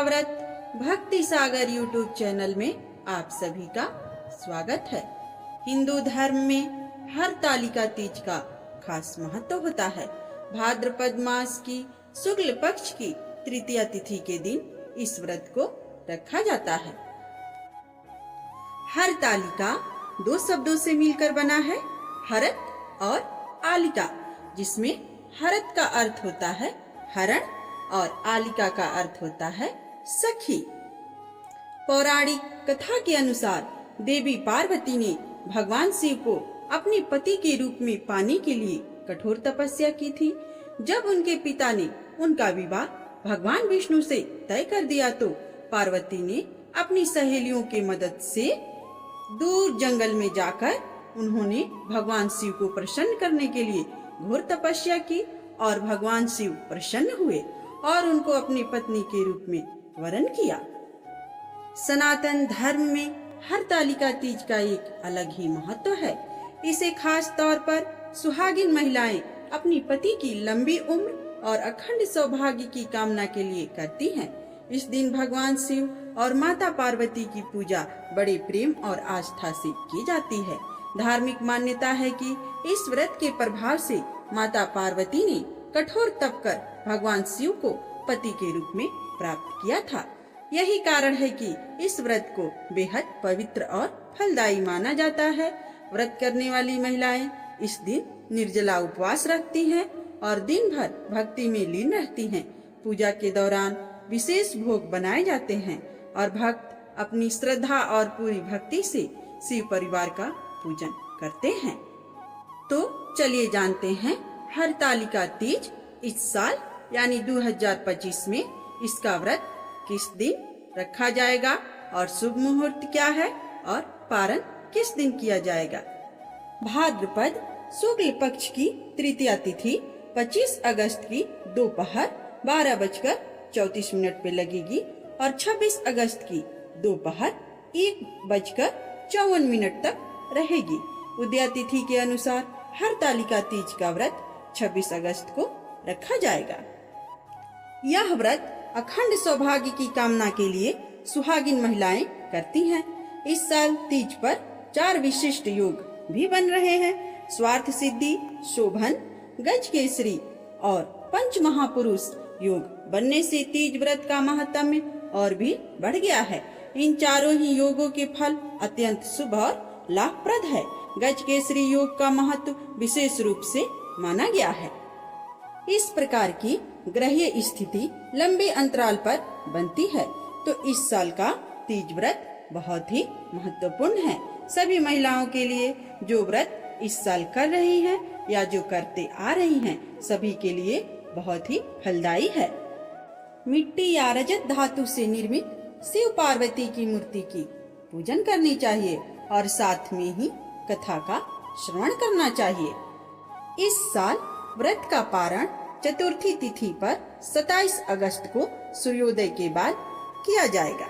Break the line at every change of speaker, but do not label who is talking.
व्रत भक्ति सागर YouTube channel में आप सभी का स्वागत है। हिंदू धर्म में हरतालिका तीज का खास महत्व होता है। भाद्रपद मास की शुक्ल पक्ष की तृतीया तिथि के दिन इस व्रत को रखा जाता है। हरतालिका दो शब्दों से मिलकर बना है, हरत और आलिका, जिसमें हरत का अर्थ होता है हरण और आलिका का अर्थ होता है सखी। पौराणिक कथा के अनुसार देवी पार्वती ने भगवान शिव को अपने पति के रूप में पाने के लिए कठोर तपस्या की थी। जब उनके पिता ने उनका विवाह भगवान विष्णु से तय कर दिया तो पार्वती ने अपनी सहेलियों के मदद से दूर जंगल में जाकर उन्होंने भगवान शिव को प्रसन्न करने के लिए घोर तपस्या की और भगवान शिव प्रसन्न हुए और उनको अपनी पत्नी के रूप में वरण किया। सनातन धर्म में हरतालिका तीज का एक अलग ही महत्व है। इसे खास तौर पर सुहागिन महिलाएं अपनी पति की लंबी उम्र और अखंड सौभाग्य की कामना के लिए करती हैं। इस दिन भगवान शिव और माता पार्वती की पूजा बड़े प्रेम और आस्था से की जाती है। धार्मिक मान्यता है कि इस व्रत के प्रभाव से माता पार्वती ने कठोर तप कर भगवान शिव को पति के रूप में प्राप्त किया था। यही कारण है कि इस व्रत को बेहद पवित्र और फलदायी माना जाता है। व्रत करने वाली महिलाएं इस दिन निर्जला उपवास रखती हैं और दिन भर भक्ति में लीन रहती हैं। पूजा के दौरान विशेष भोग बनाए जाते हैं और भक्त अपनी श्रद्धा और पूरी भक्ति से शिव परिवार का पूजन करते हैं। तो चलिए जानते हैं हरतालिका तीज इस साल यानी 2025 में इसका व्रत किस दिन रखा जाएगा और शुभ मुहूर्त क्या है और पारण किस दिन किया जाएगा। भाद्रपद शुक्ल पक्ष की तृतीया तिथि 25 अगस्त की दोपहर 12:34 पे लगेगी और 26 अगस्त की दोपहर 1:54 तक रहेगी। उदया तिथि के अनुसार हरतालिका तीज का व्रत 26 अगस्त को रखा जाएगा। यह व्रत अखंड सौभाग्य की कामना के लिए सुहागिन महिलाएं करती हैं। इस साल तीज पर 4 विशिष्ट योग भी बन रहे हैं। स्वार्थ सिद्धि, शोभन, गज केसरी और पंच महापुरुष योग बनने से तीज व्रत का महत्व और भी बढ़ गया है। इन चारों ही योगों के फल अत्यंत शुभ और लाभप्रद है। गज केसरी योग का महत्व विशेष रूप से माना गया है। इस प्रकार की ग्रहीय स्थिति लंबे अंतराल पर बनती है, तो इस साल का तीज व्रत बहुत ही महत्वपूर्ण है। सभी महिलाओं के लिए जो व्रत इस साल कर रही हैं या जो करते आ रही हैं, सभी के लिए बहुत ही फलदायी है। मिट्टी या रजत धातु से निर्मित शिव पार्वती की मूर्ति की पूजन करनी चाहिए और साथ में ही कथा का श्रवण करना चाहिए। इस साल व्रत का पारण चतुर्थी तिथि पर 27 अगस्त को सूर्योदय के बाद किया जाएगा।